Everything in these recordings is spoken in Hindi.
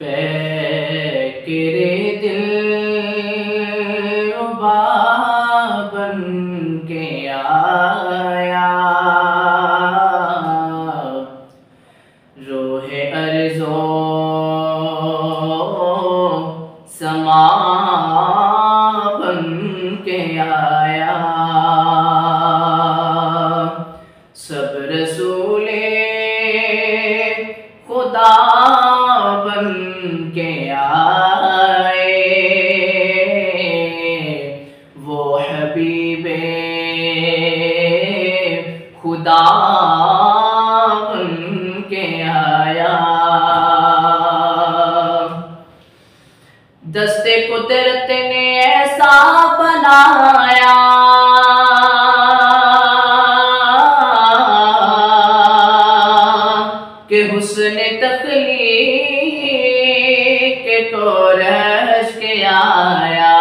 पैकेरे दिलरुबा बन के आया, रोहे अर्ज़ो समा बन के आया। सब रसूले खुदा बन के आए, वो हबीबे खुदा बन के आया। दस्ते कुदरत ने ऐसा बनाया, कि हुस्न तख्लीक को रश के आया।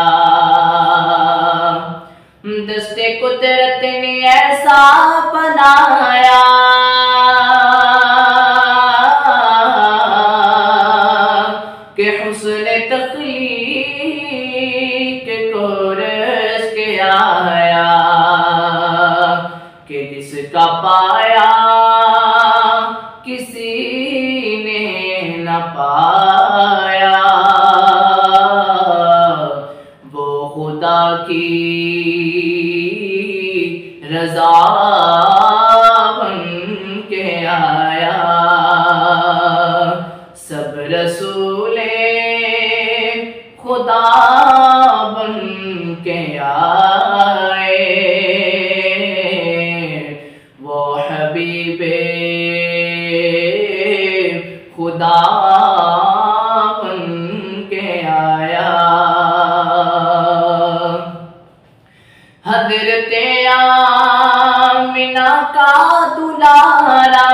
दस्ते कुदरत ने ऐसा बनाया, कि हुस्न तख्लीक को रश के आया। कि जिसका पाया किसी ने न पाया, वो खुदा की रज़ा बन के आया। सब रसूले खुदा बन के आए, वो हबीबे खुदा बन के आया। हज़रत आमिना का दुलारा,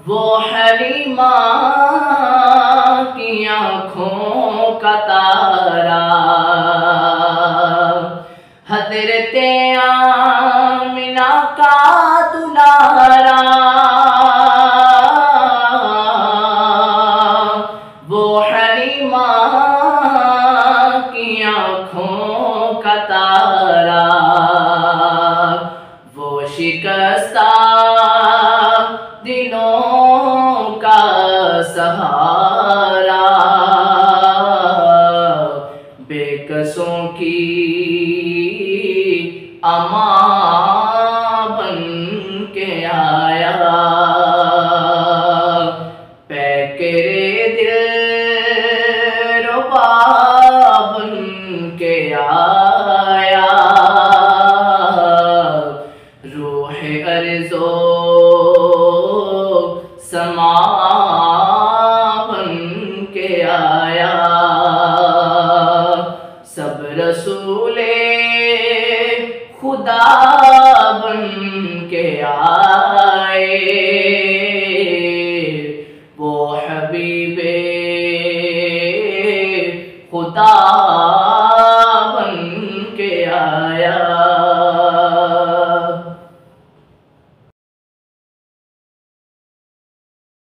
वो हलीमा की आँखों का तारा। हज़रत आमिना का दुलारा, वो हलीमा की आँखों का तारा। वो शिकस्ता दिलों का सहारा, बेकसों की अमा बन के आया। पैकेरे दिलरुबा बन के आया, रूहे अर्ज़ो समा बन के आया। सब रसूले खुदा बन के आए, वो हबीबे खुदा